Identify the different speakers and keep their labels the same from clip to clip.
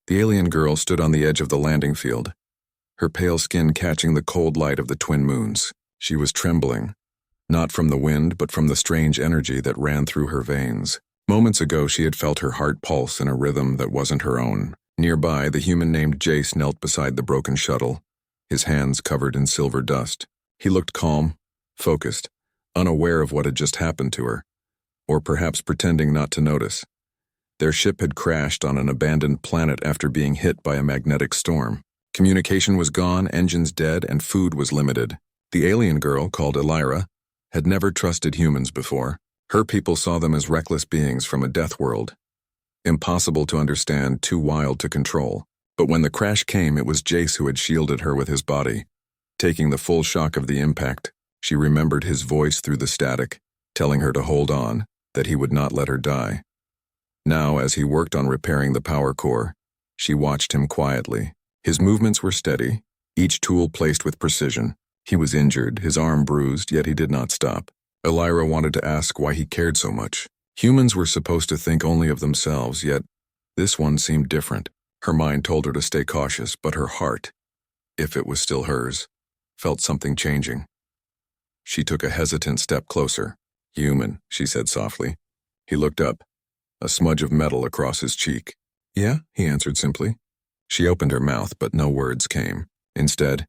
Speaker 1: The alien girl stood on the edge of the landing field, her pale skin catching the cold light of the twin moons. She was trembling, not from the wind but from the strange energy that ran through her veins. Moments ago she had felt her heart pulse in a rhythm that wasn't her own. Nearby, the human named Jace knelt beside the broken shuttle, his hands covered in silver dust. He looked calm, focused, unaware of what had just happened to her, or perhaps pretending not to notice. Their ship had crashed on an abandoned planet after being hit by a magnetic storm. Communication was gone, engines dead, and food was limited. The alien girl, called Elira, had never trusted humans before. Her people saw them as reckless beings from a death world. Impossible to understand, too wild to control. But when the crash came, it was Jace who had shielded her with his body. Taking the full shock of the impact, she remembered his voice through the static, telling her to hold on, that he would not let her die. Now, as he worked on repairing the power core, she watched him quietly. His movements were steady, each tool placed with precision. He was injured, his arm bruised, yet he did not stop. Elira wanted to ask why he cared so much. Humans were supposed to think only of themselves, yet this one seemed different. Her mind told her to stay cautious, but her heart, if it was still hers, felt something changing. She took a hesitant step closer. "Human," she said softly. He looked up, a smudge of metal across his cheek. "Yeah," he answered simply. She opened her mouth, but no words came. Instead,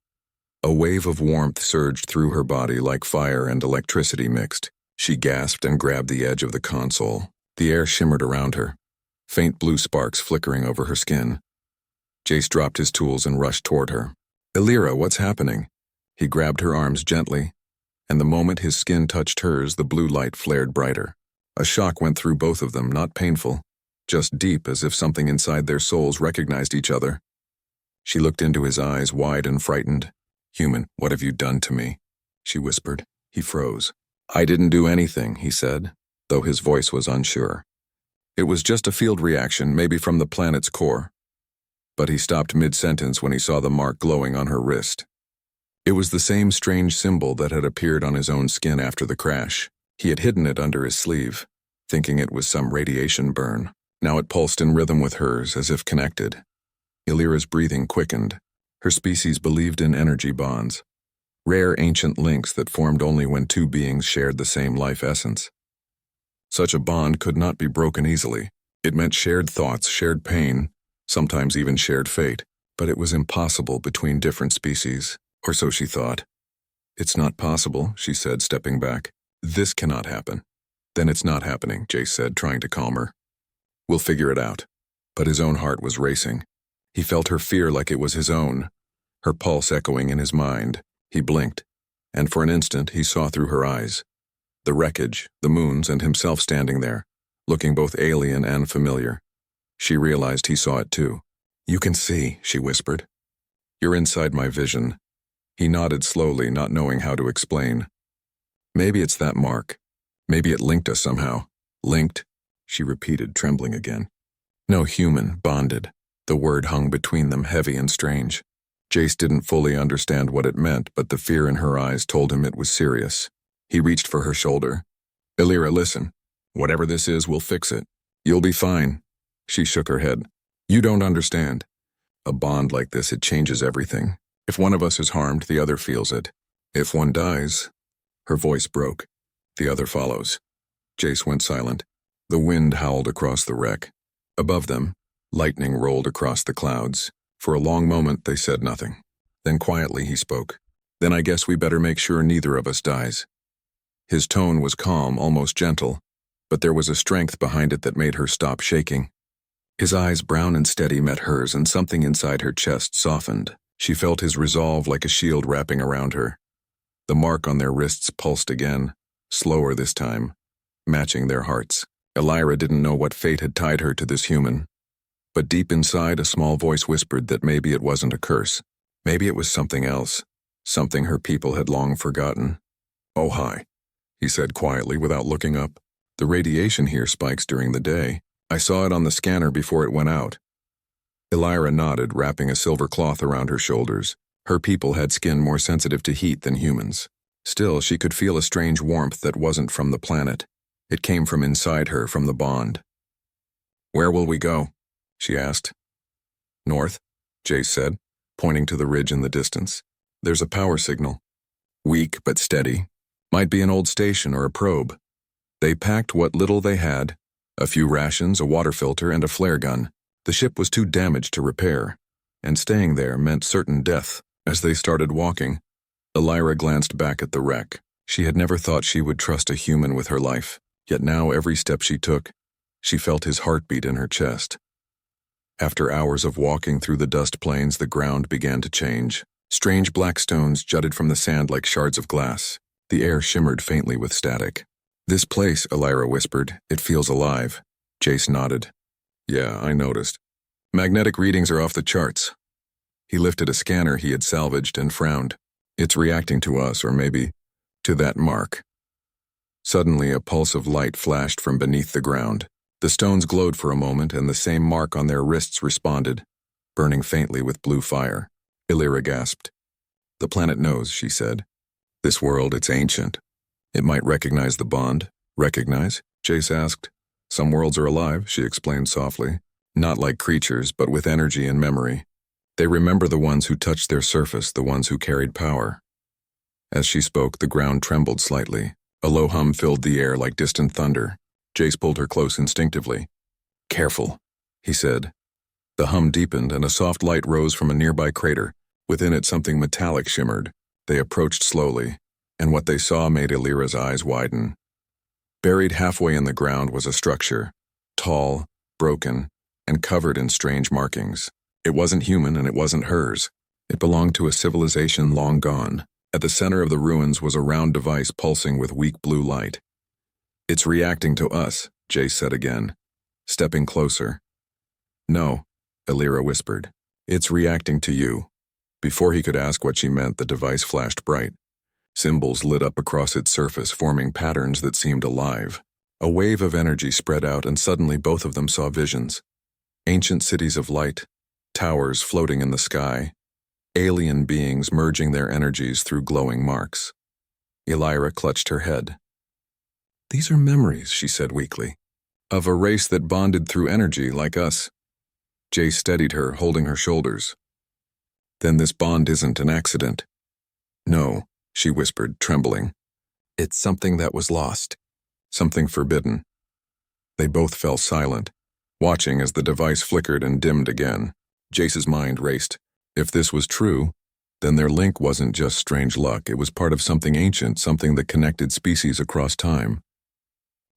Speaker 1: a wave of warmth surged through her body like fire and electricity mixed. She gasped and grabbed the edge of the console. The air shimmered around her, faint blue sparks flickering over her skin. Jace dropped his tools and rushed toward her. "Elira, what's happening?" He grabbed her arms gently, and the moment his skin touched hers, the blue light flared brighter. A shock went through both of them, not painful, just deep, as if something inside their souls recognized each other. She looked into his eyes, wide and frightened. "Human, what have you done to me?" she whispered. He froze. "I didn't do anything," he said, though his voice was unsure. "It was just a field reaction, maybe from the planet's core." But he stopped mid-sentence when he saw the mark glowing on her wrist. It was the same strange symbol that had appeared on his own skin after the crash. He had hidden it under his sleeve, thinking it was some radiation burn. Now it pulsed in rhythm with hers, as if connected. Elira's breathing quickened. Her species believed in energy bonds, rare ancient links that formed only when two beings shared the same life essence. Such a bond could not be broken easily. It meant shared thoughts, shared pain, sometimes even shared fate. But it was impossible between different species, or so she thought. "It's not possible," she said, stepping back. "This cannot happen." "Then it's not happening," Jace said, trying to calm her. "We'll figure it out." But his own heart was racing. He felt her fear like it was his own, her pulse echoing in his mind. He blinked, and for an instant he saw through her eyes. The wreckage, the moons, and himself standing there, looking both alien and familiar. She realized he saw it too. "You can see," she whispered. "You're inside my vision." He nodded slowly, not knowing how to explain. "Maybe it's that mark. Maybe it linked us somehow." "Linked?" she repeated, trembling again. "No, human, bonded." The word hung between them, heavy and strange. Jace didn't fully understand what it meant, but the fear in her eyes told him it was serious. He reached for her shoulder. "Elira, listen. Whatever this is, we'll fix it. You'll be fine." She shook her head. "You don't understand. A bond like this, it changes everything. If one of us is harmed, the other feels it. If one dies..." Her voice broke. "The other follows." Jace went silent. The wind howled across the wreck. Above them, lightning rolled across the clouds. For a long moment, they said nothing. Then quietly he spoke. "Then I guess we better make sure neither of us dies." His tone was calm, almost gentle, but there was a strength behind it that made her stop shaking. His eyes, brown and steady, met hers, and something inside her chest softened. She felt his resolve like a shield wrapping around her. The mark on their wrists pulsed again, slower this time, matching their hearts. Elira didn't know what fate had tied her to this human. But deep inside, a small voice whispered that maybe it wasn't a curse. Maybe it was something else, something her people had long forgotten. "Oh, hi," he said quietly without looking up. "The radiation here spikes during the day. I saw it on the scanner before it went out." Elira nodded, wrapping a silver cloth around her shoulders. Her people had skin more sensitive to heat than humans. Still, she could feel a strange warmth that wasn't from the planet. It came from inside her, from the bond. "Where will we go?" she asked. North, Jace said, pointing to the ridge in the distance. There's a power signal. Weak but steady. Might be an old station or a probe. They packed what little they had, a few rations, a water filter, and a flare gun. The ship was too damaged to repair, and staying there meant certain death. As they started walking, Elira glanced back at the wreck. She had never thought she would trust a human with her life, yet now every step she took, she felt his heartbeat in her chest. After hours of walking through the dust plains, the ground began to change. Strange black stones jutted from the sand like shards of glass. The air shimmered faintly with static. "This place," Elira whispered, "it feels alive." Jace nodded. "Yeah, I noticed. Magnetic readings are off the charts." He lifted a scanner he had salvaged and frowned. "It's reacting to us, or maybe to that mark." Suddenly, a pulse of light flashed from beneath the ground. The stones glowed for a moment, and the same mark on their wrists responded, burning faintly with blue fire. Elira gasped. "The planet knows," she said. "This world, it's ancient. It might recognize the bond." "Recognize?" Jace asked. "Some worlds are alive," she explained softly. "Not like creatures, but with energy and memory. They remember the ones who touched their surface, the ones who carried power." As she spoke, the ground trembled slightly. A low hum filled the air like distant thunder. Jace pulled her close instinctively. "Careful," he said. The hum deepened, and a soft light rose from a nearby crater. Within it, something metallic shimmered. They approached slowly, and what they saw made Elira's eyes widen. Buried halfway in the ground was a structure, tall, broken, and covered in strange markings. It wasn't human, and it wasn't hers. It belonged to a civilization long gone. At the center of the ruins was a round device pulsing with weak blue light. "It's reacting to us," Jace said again, stepping closer. "No," Elira whispered. "It's reacting to you." Before he could ask what she meant, the device flashed bright. Symbols lit up across its surface, forming patterns that seemed alive. A wave of energy spread out, and suddenly both of them saw visions. Ancient cities of light, towers floating in the sky, alien beings merging their energies through glowing marks. Elira clutched her head. "These are memories," she said weakly, "of a race that bonded through energy like us." Jace steadied her, holding her shoulders. "Then this bond isn't an accident." "No," she whispered, trembling. "It's something that was lost. Something forbidden." They both fell silent, watching as the device flickered and dimmed again. Jace's mind raced. If this was true, then their link wasn't just strange luck. It was part of something ancient, something that connected species across time.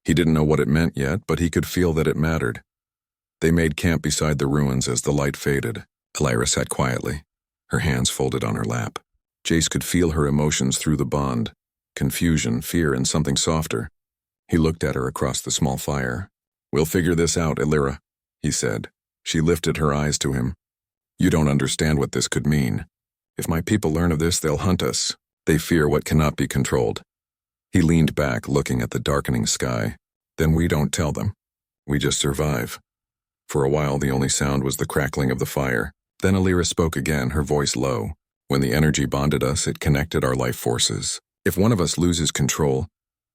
Speaker 1: He didn't know what it meant yet, but he could feel that it mattered. They made camp beside the ruins as the light faded. Elira sat quietly, her hands folded on her lap. Jace could feel her emotions through the bond, confusion, fear, and something softer. He looked at her across the small fire. "We'll figure this out, Elira," he said. She lifted her eyes to him. "You don't understand what this could mean. If my people learn of this, they'll hunt us. They fear what cannot be controlled." He leaned back, looking at the darkening sky. "Then we don't tell them. We just survive." For a while, the only sound was the crackling of the fire. Then Elira spoke again, her voice low. "When the energy bonded us, it connected our life forces. If one of us loses control,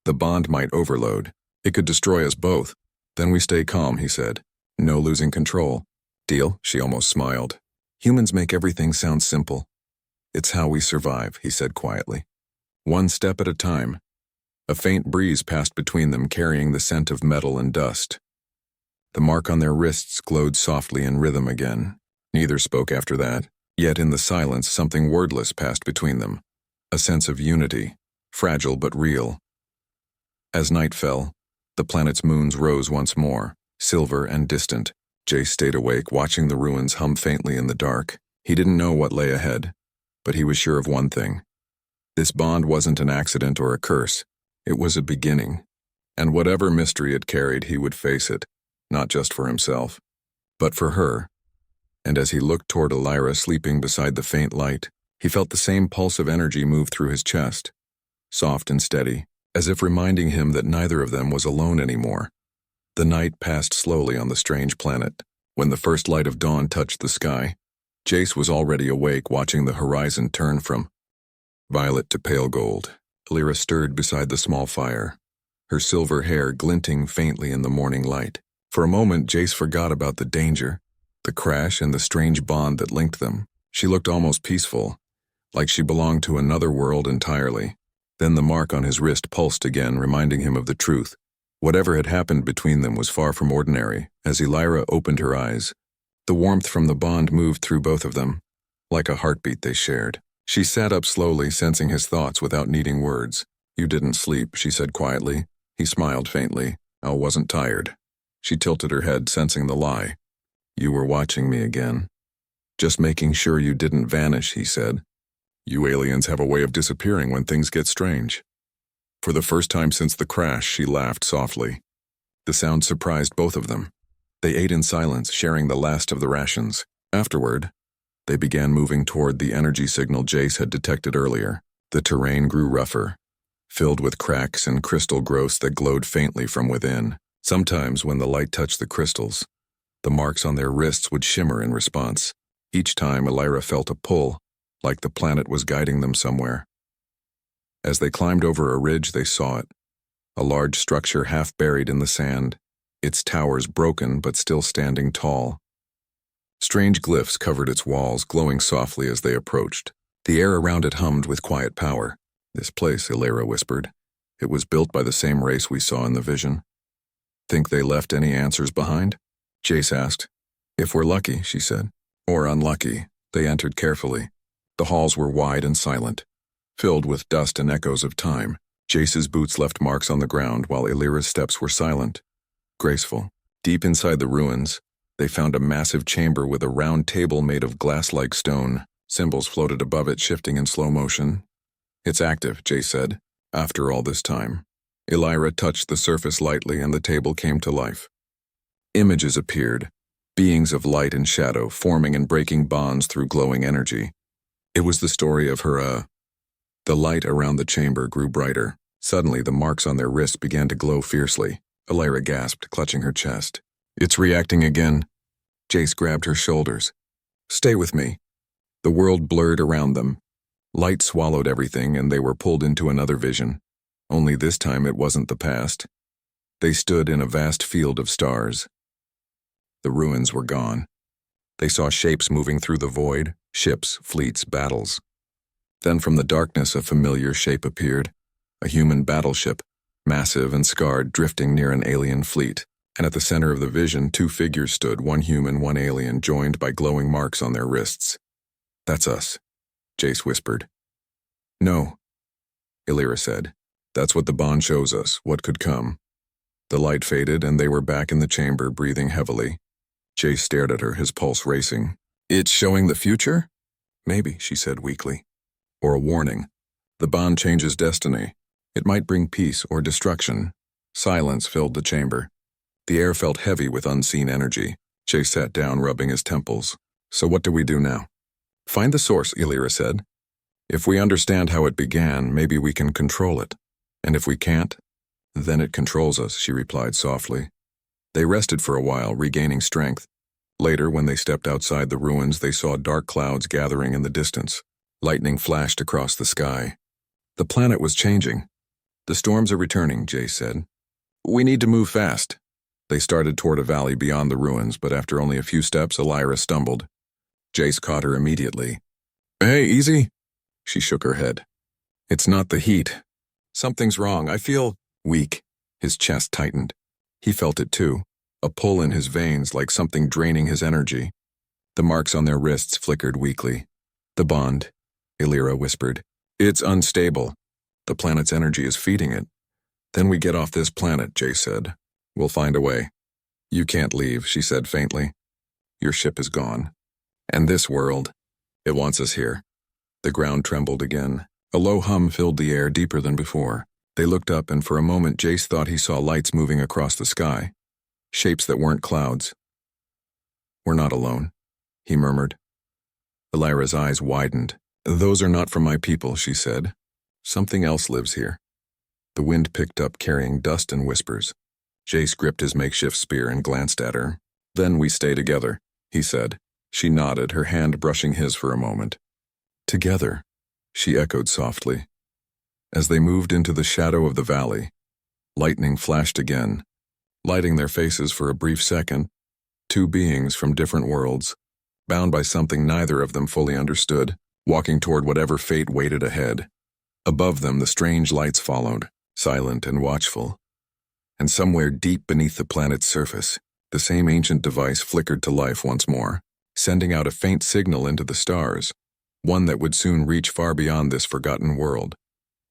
Speaker 1: the bond might overload. It could destroy us both. Then we stay calm," he said. "No losing control. Deal?" She almost smiled. "Humans make everything sound simple. It's how we survive," he said quietly. "One step at a time." A faint breeze passed between them, carrying the scent of metal and dust. The mark on their wrists glowed softly in rhythm again. Neither spoke after that, yet in the silence something wordless passed between them. A sense of unity, fragile but real. As night fell, the planet's moons rose once more, silver and distant. Jace stayed awake, watching the ruins hum faintly in the dark. He didn't know what lay ahead, but he was sure of one thing. This bond wasn't an accident or a curse. It was a beginning. And whatever mystery it carried, he would face it, not just for himself, but for her. And as he looked toward Elira sleeping beside the faint light, he felt the same pulse of energy move through his chest, soft and steady, as if reminding him that neither of them was alone anymore. The night passed slowly on the strange planet. When the first light of dawn touched the sky, Jace was already awake, watching the horizon turn from violet to pale gold. Elira stirred beside the small fire, her silver hair glinting faintly in the morning light. For a moment, Jace forgot about the danger. the crash and the strange bond that linked them. She looked almost peaceful, like she belonged to another world entirely. Then the mark on his wrist pulsed again, reminding him of the truth. Whatever had happened between them was far from ordinary. As Elira opened her eyes, the warmth from the bond moved through both of them, like a heartbeat they shared. She sat up slowly, sensing his thoughts without needing words. "You didn't sleep," she said quietly. He smiled faintly. "I wasn't tired." She tilted her head, sensing the lie. "You were watching me again. Just making sure you didn't vanish," he said. "You aliens have a way of disappearing when things get strange." For the first time since the crash, she laughed softly. The sound surprised both of them. They ate in silence, sharing the last of the rations. Afterward, they began moving toward the energy signal Jace had detected earlier. The terrain grew rougher, filled with cracks and crystal growths that glowed faintly from within. Sometimes, when the light touched the crystals, the marks on their wrists would shimmer in response. Each time, Elira felt a pull, like the planet was guiding them somewhere. As they climbed over a ridge, they saw it. A large structure half buried in the sand, its towers broken but still standing tall. Strange glyphs covered its walls, glowing softly as they approached. The air around it hummed with quiet power. "This place," Elira whispered. "It was built by the same race we saw in the vision." "Think they left any answers behind?" Jace asked. "If we're lucky," she said. "Or unlucky." They entered carefully. The halls were wide and silent, filled with dust and echoes of time. Jace's boots left marks on the ground, while Elira's steps were silent, graceful. Deep inside the ruins, they found a massive chamber with a round table made of glass-like stone. Symbols floated above it, shifting in slow motion. "It's active," Jace said. "After all this time." Elira touched the surface lightly, and the table came to life. Images appeared, beings of light and shadow, forming and breaking bonds through glowing energy. It was the story of her, The light around the chamber grew brighter. Suddenly, the marks on their wrists began to glow fiercely. Elira gasped, clutching her chest. "It's reacting again." Jace grabbed her shoulders. "Stay with me." The world blurred around them. Light swallowed everything, and they were pulled into another vision. Only this time it wasn't the past. They stood in a vast field of stars. The ruins were gone. They saw shapes moving through the void, ships, fleets, battles. Then from the darkness a familiar shape appeared, a human battleship, massive and scarred, drifting near an alien fleet. And at the center of the vision, two figures stood, one human, one alien, joined by glowing marks on their wrists. "That's us," Jace whispered. "No," Elira said. "That's what the bond shows us, what could come." The light faded, and they were back in the chamber, breathing heavily. Jace stared at her, his pulse racing. "It's showing the future?" "Maybe," she said weakly. "Or a warning. The bond changes destiny. It might bring peace or destruction." Silence filled the chamber. The air felt heavy with unseen energy. Jace sat down, rubbing his temples. "So what do we do now?" "Find the source," Elira said. "If we understand how it began, maybe we can control it. And if we can't, then it controls us," she replied softly. They rested for a while, regaining strength. Later, when they stepped outside the ruins, they saw dark clouds gathering in the distance. Lightning flashed across the sky. The planet was changing. "The storms are returning," Jace said. "We need to move fast." They started toward a valley beyond the ruins, but after only a few steps, Elira stumbled. Jace caught her immediately. "Hey, easy." She shook her head. "It's not the heat. Something's wrong. I feel weak." His chest tightened. He felt it too, a pull in his veins like something draining his energy. The marks on their wrists flickered weakly. "The bond," Elira whispered. "It's unstable. The planet's energy is feeding it." "Then we get off this planet," Jace said. "We'll find a way." "You can't leave," she said faintly. "Your ship is gone. And this world, it wants us here." The ground trembled again. A low hum filled the air deeper than before. They looked up, and for a moment Jace thought he saw lights moving across the sky, shapes that weren't clouds. "We're not alone," he murmured. Elira's eyes widened. "Those are not from my people," she said. "Something else lives here." The wind picked up, carrying dust and whispers. Jace gripped his makeshift spear and glanced at her. "Then we stay together," he said. She nodded, her hand brushing his for a moment. "Together," she echoed softly. As they moved into the shadow of the valley, lightning flashed again, lighting their faces for a brief second. Two beings from different worlds, bound by something neither of them fully understood, walking toward whatever fate waited ahead. Above them, the strange lights followed, silent and watchful. And somewhere deep beneath the planet's surface, the same ancient device flickered to life once more, sending out a faint signal into the stars, one that would soon reach far beyond this forgotten world.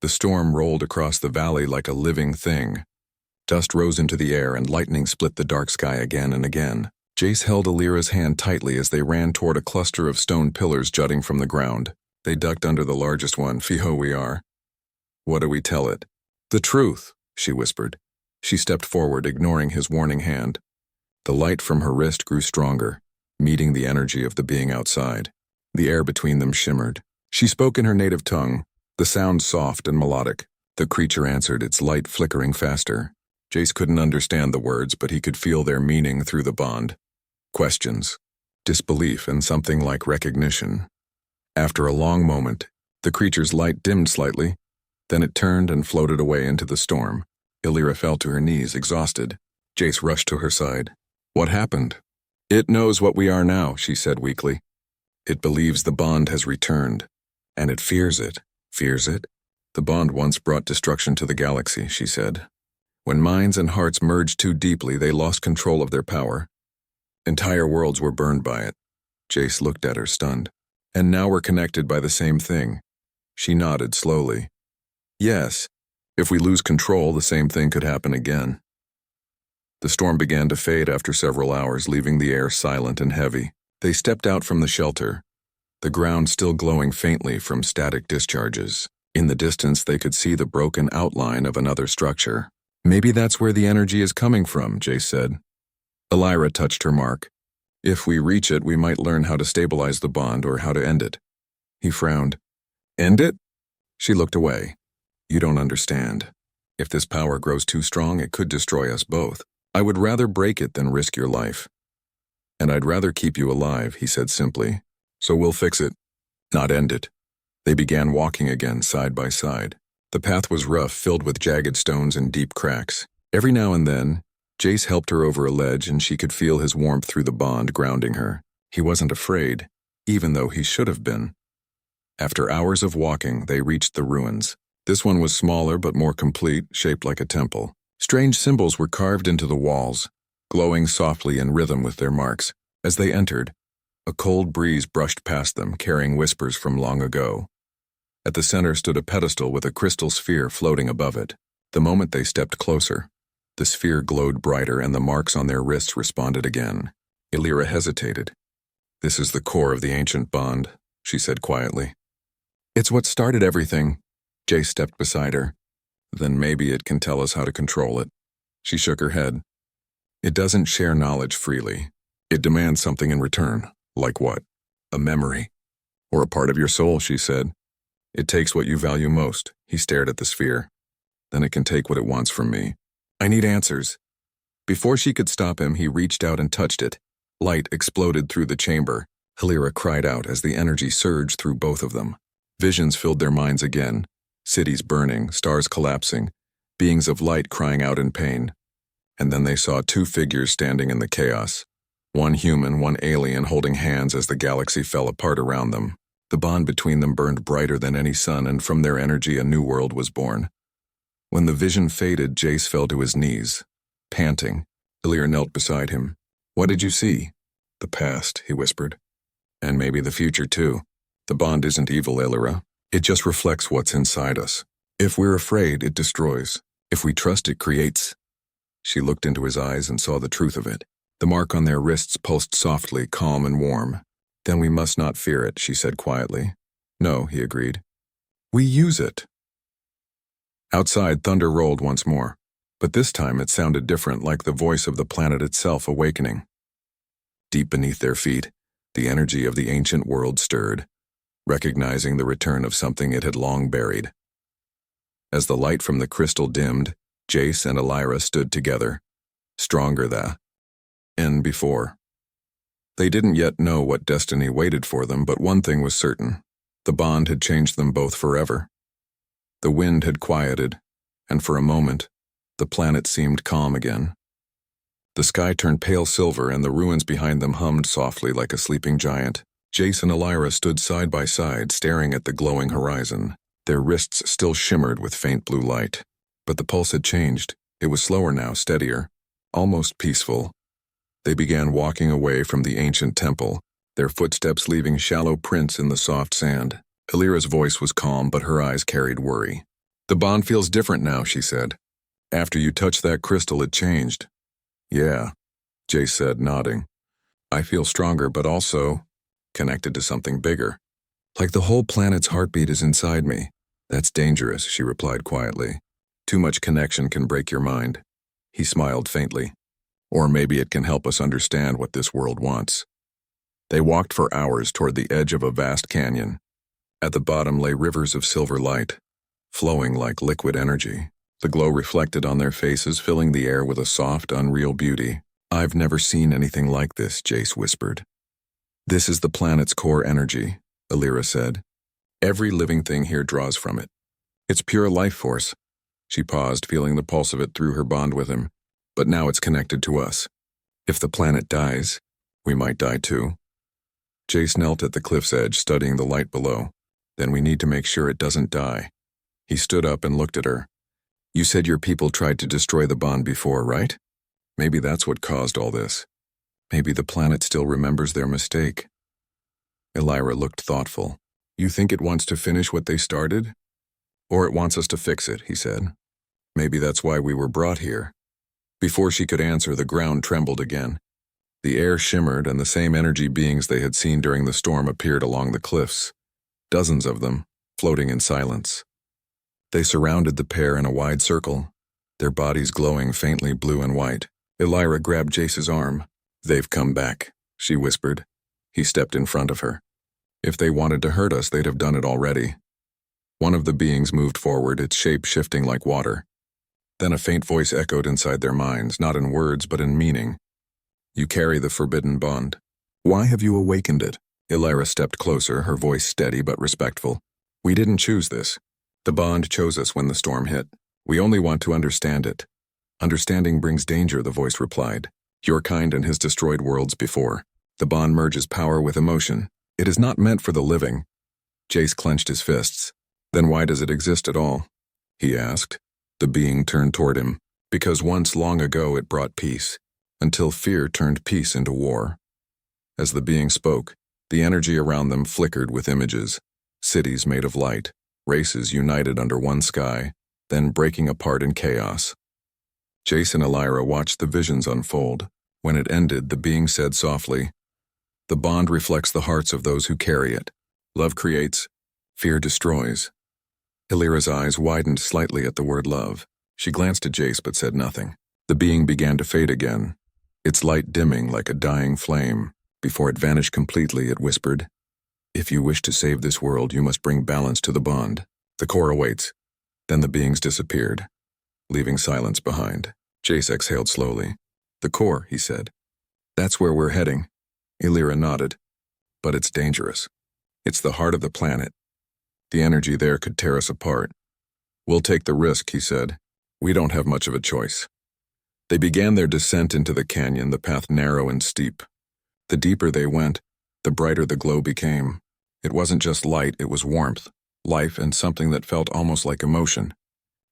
Speaker 1: The storm rolled across the valley like a living thing. Dust rose into the air and lightning split the dark sky again and again. Jace held Alira's hand tightly as they ran toward a cluster of stone pillars jutting from the ground. They ducked under the largest one. Fiho we are. What do we tell it? The truth, she whispered. She stepped forward, ignoring his warning hand. The light from her wrist grew stronger, meeting the energy of the being outside. The air between them shimmered. She spoke in her native tongue, the sound soft and melodic. The creature answered, its light flickering faster. Jace couldn't understand the words, but he could feel their meaning through the bond. Questions, disbelief, and something like recognition. After a long moment, the creature's light dimmed slightly, then it turned and floated away into the storm. Alira fell to her knees, exhausted. Jace rushed to her side. What happened? It knows what we are now, she said weakly. It believes the bond has returned, and it fears it. Fears it? The bond once brought destruction to the galaxy, she said. When minds and hearts merged too deeply, they lost control of their power. Entire worlds were burned by it. Jace looked at her, stunned. And now we're connected by the same thing. She nodded slowly. Yes, if we lose control, the same thing could happen again. The storm began to fade after several hours, leaving the air silent and heavy. They stepped out from the shelter, the ground still glowing faintly from static discharges. In the distance, they could see the broken outline of another structure. Maybe that's where the energy is coming from, Jace said. Alira touched her mark. If we reach it, we might learn how to stabilize the bond or how to end it. He frowned. End it? She looked away. You don't understand. If this power grows too strong, it could destroy us both. I would rather break it than risk your life. And I'd rather keep you alive, he said simply. So we'll fix it, not end it. They began walking again, side by side. The path was rough, filled with jagged stones and deep cracks. Every now and then, Jace helped her over a ledge and she could feel his warmth through the bond grounding her. He wasn't afraid, even though he should have been. After hours of walking, they reached the ruins. This one was smaller but more complete, shaped like a temple. Strange symbols were carved into the walls, glowing softly in rhythm with their marks. As they entered, a cold breeze brushed past them, carrying whispers from long ago. At the center stood a pedestal with a crystal sphere floating above it. The moment they stepped closer, the sphere glowed brighter and the marks on their wrists responded again. Alira hesitated. This is the core of the ancient bond, she said quietly. It's what started everything. Jace stepped beside her. Then maybe it can tell us how to control it. She shook her head. It doesn't share knowledge freely. It demands something in return. Like what? A memory. Or a part of your soul, she said. It takes what you value most. He stared at the sphere. Then it can take what it wants from me. I need answers. Before she could stop him, he reached out and touched it. Light exploded through the chamber. Alira cried out as the energy surged through both of them. Visions filled their minds again. Cities burning, stars collapsing, beings of light crying out in pain. And then they saw two figures standing in the chaos. One human, one alien, holding hands as the galaxy fell apart around them. The bond between them burned brighter than any sun, and from their energy a new world was born. When the vision faded, Jace fell to his knees, panting. Alira knelt beside him. What did you see? The past, he whispered. And maybe the future too. The bond isn't evil, Alira. It just reflects what's inside us. If we're afraid, it destroys. If we trust, it creates. She looked into his eyes and saw the truth of it. The mark on their wrists pulsed softly, calm and warm. Then we must not fear it, she said quietly. No, he agreed. We use it. Outside, thunder rolled once more, but this time it sounded different, like the voice of the planet itself awakening. Deep beneath their feet, the energy of the ancient world stirred, recognizing the return of something it had long buried. As the light from the crystal dimmed, Jace and Alira stood together, stronger than before. They didn't yet know what destiny waited for them, but one thing was certain. The bond had changed them both forever. The wind had quieted, and for a moment, the planet seemed calm again. The sky turned pale silver and the ruins behind them hummed softly like a sleeping giant. Jace and Elira stood side by side, staring at the glowing horizon. Their wrists still shimmered with faint blue light. But the pulse had changed. It was slower now, steadier, almost peaceful. They began walking away from the ancient temple, their footsteps leaving shallow prints in the soft sand. Elira's voice was calm, but her eyes carried worry. "The bond feels different now," she said. "After you touched that crystal, it changed." "Yeah," Jace said, nodding. "I feel stronger, but also connected to something bigger. Like the whole planet's heartbeat is inside me." "That's dangerous," she replied quietly. "Too much connection can break your mind." He smiled faintly. "Or maybe it can help us understand what this world wants." They walked for hours toward the edge of a vast canyon. At the bottom lay rivers of silver light, flowing like liquid energy. The glow reflected on their faces, filling the air with a soft, unreal beauty. "I've never seen anything like this," Jace whispered. "This is the planet's core energy," Elira said. "Every living thing here draws from it. It's pure life force." She paused, feeling the pulse of it through her bond with him. "But now it's connected to us. If the planet dies, we might die too." Jace knelt at the cliff's edge, studying the light below. "Then we need to make sure it doesn't die." He stood up and looked at her. "You said your people tried to destroy the bond before, right? Maybe that's what caused all this. Maybe the planet still remembers their mistake." Elira looked thoughtful. "You think it wants to finish what they started? Or it wants us to fix it," he said. "Maybe that's why we were brought here." Before she could answer, the ground trembled again. The air shimmered, and the same energy beings they had seen during the storm appeared along the cliffs. Dozens of them, floating in silence. They surrounded the pair in a wide circle, their bodies glowing faintly blue and white. Elira grabbed Jace's arm. "They've come back," she whispered. He stepped in front of her. "If they wanted to hurt us, they'd have done it already." One of the beings moved forward, its shape shifting like water. Then a faint voice echoed inside their minds, not in words but in meaning. "You carry the forbidden bond. Why have you awakened it?" Elira stepped closer, her voice steady but respectful. "We didn't choose this. The bond chose us when the storm hit. We only want to understand it." "Understanding brings danger," the voice replied. "Your kind and has destroyed worlds before. The bond merges power with emotion. It is not meant for the living." Jace clenched his fists. "Then why does it exist at all?" he asked. The being turned toward him. "Because once long ago it brought peace, until fear turned peace into war." As the being spoke, the energy around them flickered with images. Cities made of light, races united under one sky, then breaking apart in chaos. Jace and Elira watched the visions unfold. When it ended, the being said softly, "The bond reflects the hearts of those who carry it. Love creates, fear destroys." Elira's eyes widened slightly at the word love. She glanced at Jace but said nothing. The being began to fade again, its light dimming like a dying flame. Before it vanished completely, it whispered, "If you wish to save this world, you must bring balance to the bond. The core awaits." Then the beings disappeared, leaving silence behind. Jace exhaled slowly. "The core," he said. "That's where we're heading." Elira nodded. "But it's dangerous. It's the heart of the planet. The energy there could tear us apart." "We'll take the risk," he said. "We don't have much of a choice." They began their descent into the canyon, the path narrow and steep. The deeper they went, the brighter the glow became. It wasn't just light, it was warmth, life, and something that felt almost like emotion.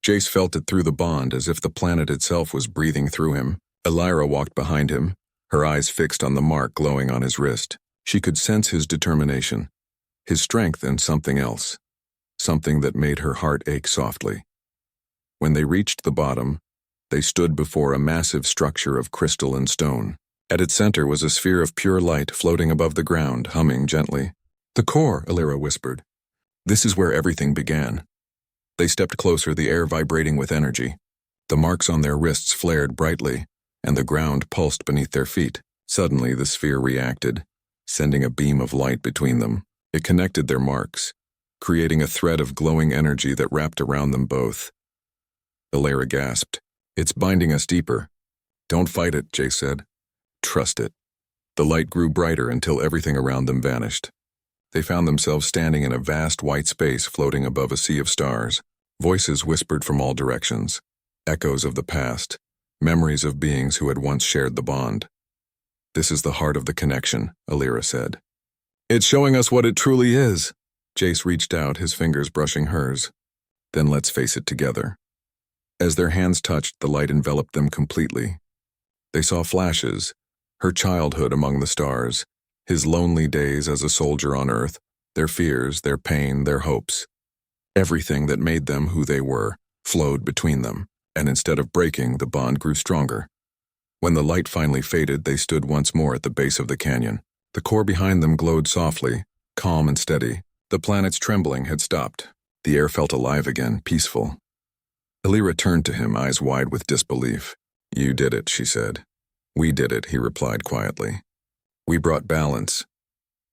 Speaker 1: Jace felt it through the bond, as if the planet itself was breathing through him. Elira walked behind him, her eyes fixed on the mark glowing on his wrist. She could sense his determination, his strength, and something else. Something that made her heart ache softly. When they reached the bottom, they stood before a massive structure of crystal and stone. At its center was a sphere of pure light floating above the ground, humming gently. "The core," Elira whispered. "This is where everything began." They stepped closer, the air vibrating with energy. The marks on their wrists flared brightly, and the ground pulsed beneath their feet. Suddenly, the sphere reacted, sending a beam of light between them. It connected their marks, creating a thread of glowing energy that wrapped around them both. Elira gasped. "It's binding us deeper." "Don't fight it," Jace said. "Trust it." The light grew brighter until everything around them vanished. They found themselves standing in a vast white space floating above a sea of stars. Voices whispered from all directions, echoes of the past, memories of beings who had once shared the bond. "This is the heart of the connection," Alira said. "It's showing us what it truly is." Jace reached out, his fingers brushing hers. "Then let's face it together." As their hands touched, the light enveloped them completely. They saw flashes, her childhood among the stars, his lonely days as a soldier on Earth, their fears, their pain, their hopes. Everything that made them who they were flowed between them, and instead of breaking, the bond grew stronger. When the light finally faded, they stood once more at the base of the canyon. The core behind them glowed softly, calm and steady. The planet's trembling had stopped. The air felt alive again, peaceful. Alira turned to him, eyes wide with disbelief. "You did it," she said. "We did it," he replied quietly. "We brought balance."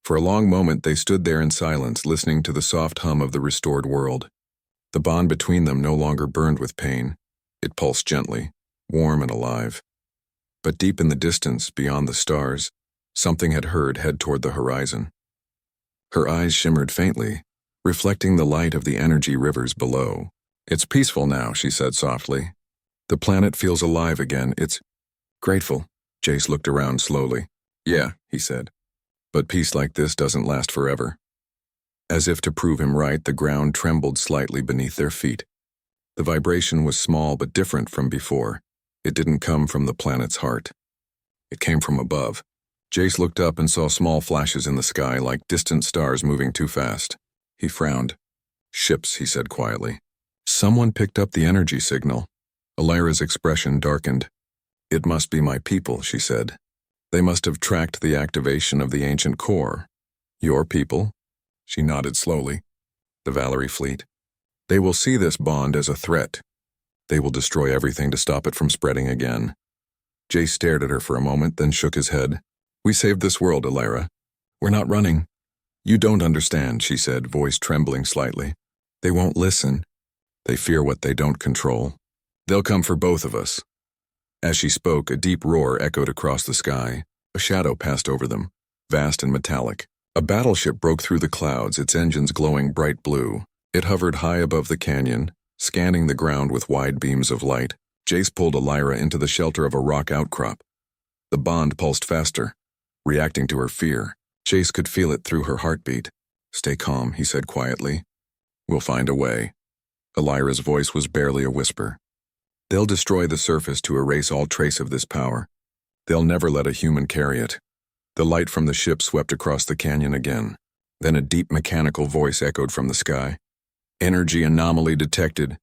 Speaker 1: For a long moment they stood there in silence, listening to the soft hum of the restored world. The bond between them no longer burned with pain. It pulsed gently, warm and alive. But deep in the distance, beyond the stars, something had head toward the horizon. Her eyes shimmered faintly, reflecting the light of the energy rivers below. "It's peaceful now," she said softly. "The planet feels alive again. It's grateful." Jace looked around slowly. "Yeah," he said. "But peace like this doesn't last forever." As if to prove him right, the ground trembled slightly beneath their feet. The vibration was small but different from before. It didn't come from the planet's heart. It came from above. Jace looked up and saw small flashes in the sky, like distant stars moving too fast. He frowned. "Ships," he said quietly. Someone picked up the energy signal. Alira's expression darkened. "It must be my people," she said. "They must have tracked the activation of the ancient core." "Your people?" She nodded slowly. "The Valerie fleet. They will see this bond as a threat. They will destroy everything to stop it from spreading again." Jace stared at her for a moment, then shook his head. "We saved this world, Alira. We're not running." "You don't understand," she said, voice trembling slightly. "They won't listen. They fear what they don't control. They'll come for both of us." As she spoke, a deep roar echoed across the sky. A shadow passed over them, vast and metallic. A battleship broke through the clouds, its engines glowing bright blue. It hovered high above the canyon, scanning the ground with wide beams of light. Jace pulled Alira into the shelter of a rock outcrop. The bond pulsed faster, reacting to her fear. Jace could feel it through her heartbeat. "Stay calm," he said quietly. "We'll find a way." Alira's voice was barely a whisper. "They'll destroy the surface to erase all trace of this power. They'll never let a human carry it." The light from the ship swept across the canyon again. Then a deep mechanical voice echoed from the sky. "Energy anomaly detected.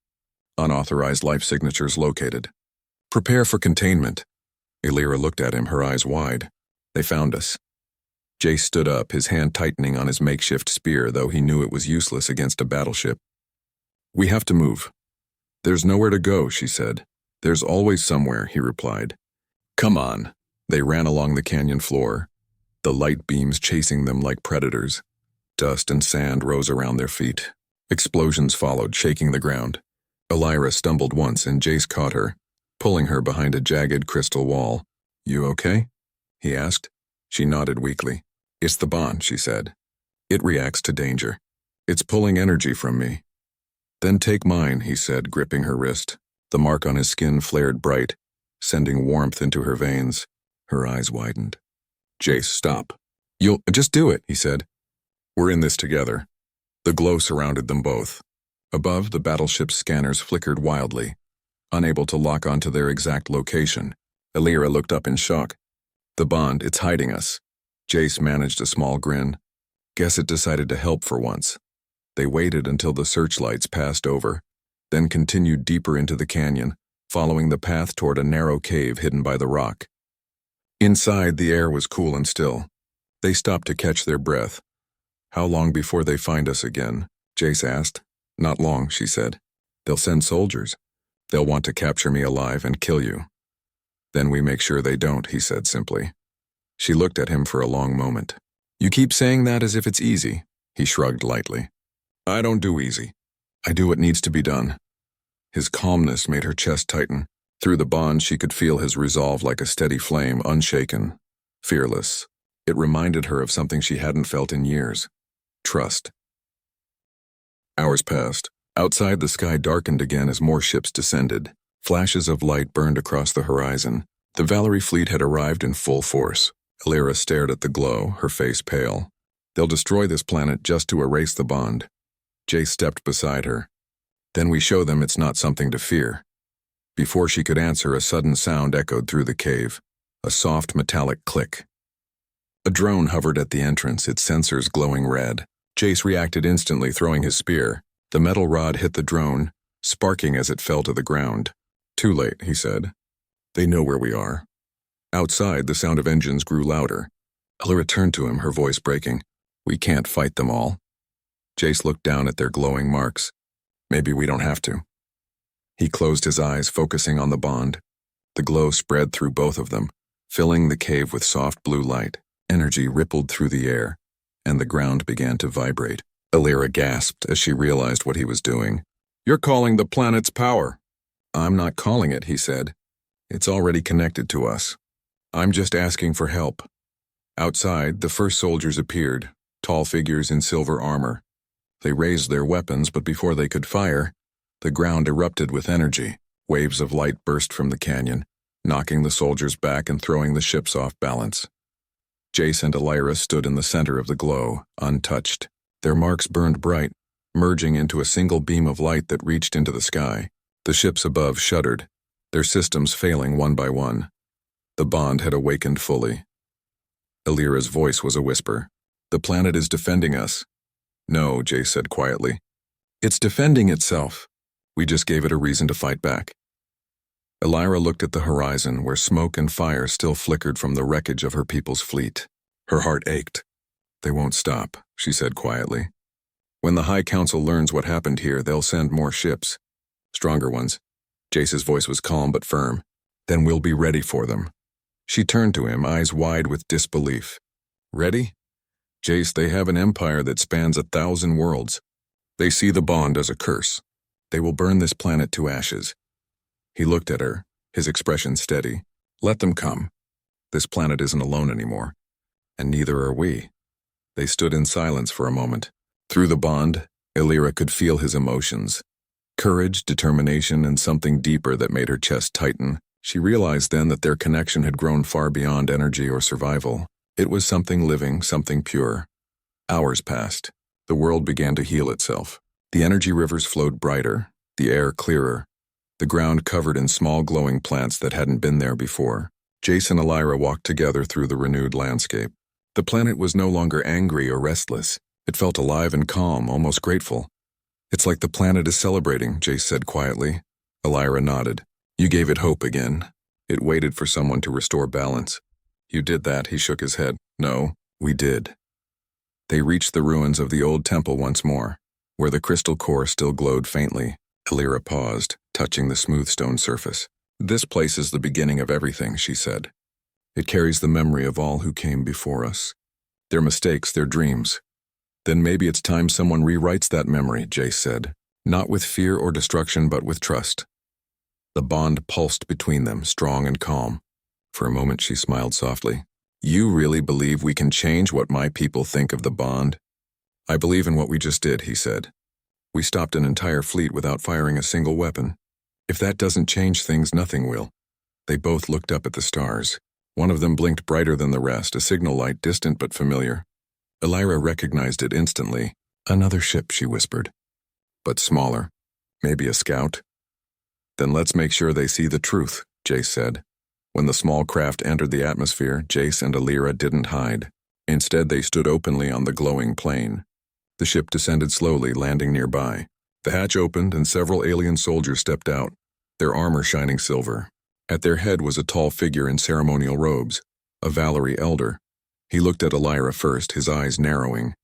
Speaker 1: Unauthorized life signatures located. Prepare for containment." Alira looked at him, her eyes wide. "They found us." Jace stood up, his hand tightening on his makeshift spear, though he knew it was useless against a battleship. "We have to move." "There's nowhere to go," she said. "There's always somewhere," he replied. "Come on." They ran along the canyon floor, the light beams chasing them like predators. Dust and sand rose around their feet. Explosions followed, shaking the ground. Alira stumbled once and Jace caught her, pulling her behind a jagged crystal wall. "You okay?" he asked. She nodded weakly. "It's the bond," she said. "It reacts to danger. It's pulling energy from me." "Then take mine," he said, gripping her wrist. The mark on his skin flared bright, sending warmth into her veins. Her eyes widened. "Jace, stop." "You'll just do it," he said. "We're in this together." The glow surrounded them both. Above, the battleship's scanners flickered wildly, unable to lock onto their exact location. Alira looked up in shock. "The bond, it's hiding us." Jace managed a small grin. "Guess it decided to help for once." They waited until the searchlights passed over, then continued deeper into the canyon, following the path toward a narrow cave hidden by the rock. Inside, the air was cool and still. They stopped to catch their breath. "How long before they find us again?" Jace asked. "Not long," she said. "They'll send soldiers. They'll want to capture me alive and kill you." "Then we make sure they don't," he said simply. She looked at him for a long moment. "You keep saying that as if it's easy." He shrugged lightly. "I don't do easy. I do what needs to be done." His calmness made her chest tighten. Through the bond, she could feel his resolve like a steady flame, unshaken, fearless. It reminded her of something she hadn't felt in years. Trust. Hours passed. Outside, the sky darkened again as more ships descended. Flashes of light burned across the horizon. The Valerie fleet had arrived in full force. Alira stared at the glow, her face pale. They'll destroy this planet just to erase the bond. Jace stepped beside her. Then we show them it's not something to fear. Before she could answer, a sudden sound echoed through the cave. A soft metallic click. A drone hovered at the entrance, its sensors glowing red. Jace reacted instantly, throwing his spear. The metal rod hit the drone, sparking as it fell to the ground. Too late, he said. They know where we are. Outside, the sound of engines grew louder. Alira turned to him, her voice breaking. We can't fight them all. Jace looked down at their glowing marks. Maybe we don't have to. He closed his eyes, focusing on the bond. The glow spread through both of them, filling the cave with soft blue light. Energy rippled through the air, and the ground began to vibrate. Alira gasped as she realized what he was doing. You're calling the planet's power. I'm not calling it, he said. It's already connected to us. I'm just asking for help. Outside, the first soldiers appeared, tall figures in silver armor. They raised their weapons, but before they could fire, the ground erupted with energy. Waves of light burst from the canyon, knocking the soldiers back and throwing the ships off balance. Jace and Alira stood in the center of the glow, untouched. Their marks burned bright, merging into a single beam of light that reached into the sky. The ships above shuddered, their systems failing one by one. The bond had awakened fully. Alira's voice was a whisper. The planet is defending us. No, Jace said quietly. It's defending itself. We just gave it a reason to fight back. Alira looked at the horizon, where smoke and fire still flickered from the wreckage of her people's fleet. Her heart ached. They won't stop, she said quietly. When the High Council learns what happened here, they'll send more ships. Stronger ones. Jace's voice was calm but firm. Then we'll be ready for them. She turned to him, eyes wide with disbelief. Ready? Jace, they have an empire that spans 1,000 worlds. They see the bond as a curse. They will burn this planet to ashes. He looked at her, his expression steady. Let them come. This planet isn't alone anymore. And neither are we. They stood in silence for a moment. Through the bond, Alira could feel his emotions. Courage, determination, and something deeper that made her chest tighten. She realized then that their connection had grown far beyond energy or survival. It was something living, something pure. Hours passed. The world began to heal itself. The energy rivers flowed brighter, the air clearer, the ground covered in small glowing plants that hadn't been there before. Jace and Alira walked together through the renewed landscape. The planet was no longer angry or restless. It felt alive and calm, almost grateful. It's like the planet is celebrating, Jace said quietly. Alira nodded. You gave it hope again. It waited for someone to restore balance. You did that, he shook his head. No, we did. They reached the ruins of the old temple once more, where the crystal core still glowed faintly. Alira paused, touching the smooth stone surface. This place is the beginning of everything, she said. It carries the memory of all who came before us. Their mistakes, their dreams. Then maybe it's time someone rewrites that memory, Jace said. Not with fear or destruction, but with trust. The bond pulsed between them, strong and calm. For a moment she smiled softly. You really believe we can change what my people think of the bond? I believe in what we just did, he said. We stopped an entire fleet without firing a single weapon. If that doesn't change things, nothing will. They both looked up at the stars. One of them blinked brighter than the rest, a signal light distant but familiar. Alira recognized it instantly. Another ship, she whispered. But smaller. Maybe a scout? Then let's make sure they see the truth, Jace said. When the small craft entered the atmosphere, Jace and Alira didn't hide. Instead, they stood openly on the glowing plain. The ship descended slowly, landing nearby. The hatch opened and several alien soldiers stepped out, their armor shining silver. At their head was a tall figure in ceremonial robes, a Valerie elder. He looked at Alira first, his eyes narrowing.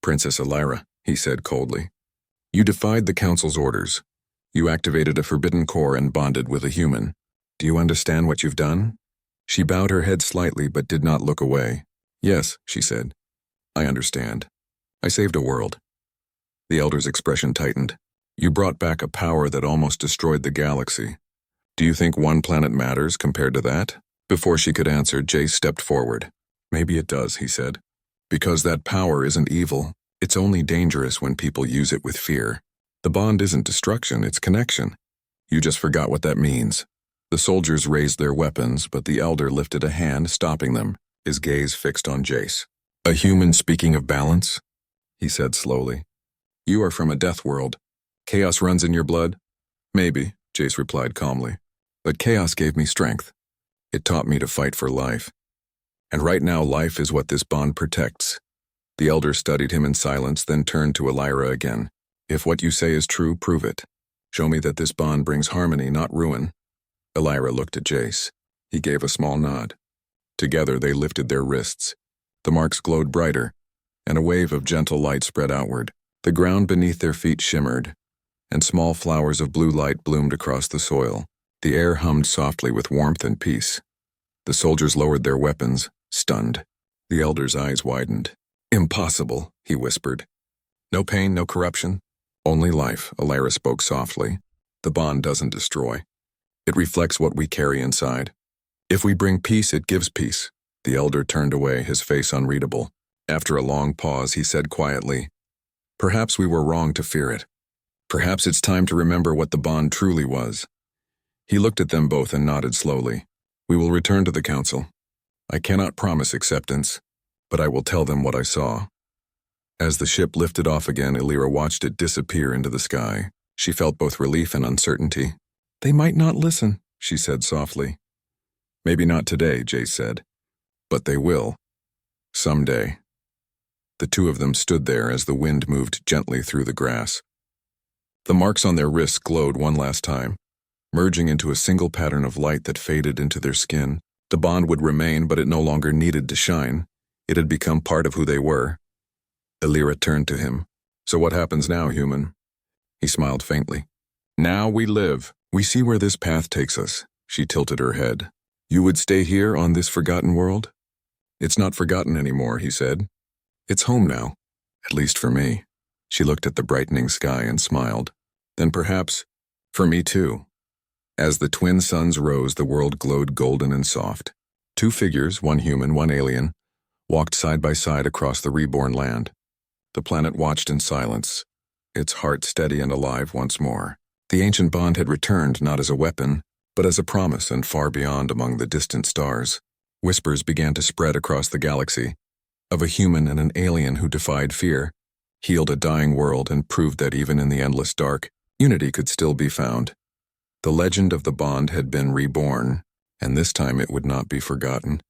Speaker 1: Princess Alira, he said coldly. You defied the Council's orders. You activated a forbidden core and bonded with a human. Do you understand what you've done? She bowed her head slightly but did not look away. Yes, she said. I understand. I saved a world. The elder's expression tightened. You brought back a power that almost destroyed the galaxy. Do you think one planet matters compared to that? Before she could answer, Jace stepped forward. Maybe it does, he said. Because that power isn't evil. It's only dangerous when people use it with fear. The bond isn't destruction, it's connection. You just forgot what that means. The soldiers raised their weapons, but the elder lifted a hand, stopping them, his gaze fixed on Jace. A human speaking of balance? He said slowly. You are from a death world. Chaos runs in your blood? Maybe, Jace replied calmly. But chaos gave me strength. It taught me to fight for life. And right now life is what this bond protects. The elder studied him in silence, then turned to Elira again. If what you say is true, prove it. Show me that this bond brings harmony, not ruin. Elira looked at Jace. He gave a small nod. Together they lifted their wrists. The marks glowed brighter, and a wave of gentle light spread outward. The ground beneath their feet shimmered, and small flowers of blue light bloomed across the soil. The air hummed softly with warmth and peace. The soldiers lowered their weapons, stunned. The elder's eyes widened. Impossible, he whispered. No pain, no corruption. Only life, Elira spoke softly. The bond doesn't destroy. It reflects what we carry inside. If we bring peace, it gives peace. The elder turned away, his face unreadable. After a long pause, he said quietly, Perhaps we were wrong to fear it. Perhaps it's time to remember what the bond truly was. He looked at them both and nodded slowly. We will return to the council. I cannot promise acceptance, but I will tell them what I saw. As the ship lifted off again, Elira watched it disappear into the sky. She felt both relief and uncertainty. They might not listen, she said softly. Maybe not today, Jace said. But they will. Someday. The two of them stood there as the wind moved gently through the grass. The marks on their wrists glowed one last time, merging into a single pattern of light that faded into their skin. The bond would remain, but it no longer needed to shine. It had become part of who they were. Elira turned to him. So what happens now, human? He smiled faintly. Now we live. We see where this path takes us. She tilted her head. You would stay here on this forgotten world? It's not forgotten anymore, he said. It's home now, at least for me. She looked at the brightening sky and smiled. Then perhaps, for me too. As the twin suns rose, the world glowed golden and soft. Two figures, one human, one alien, walked side by side across the reborn land. The planet watched in silence, its heart steady and alive once more. The ancient bond had returned not as a weapon, but as a promise, and far beyond among the distant stars, whispers began to spread across the galaxy of a human and an alien who defied fear, healed a dying world, and proved that even in the endless dark, unity could still be found. The legend of the bond had been reborn, and this time it would not be forgotten.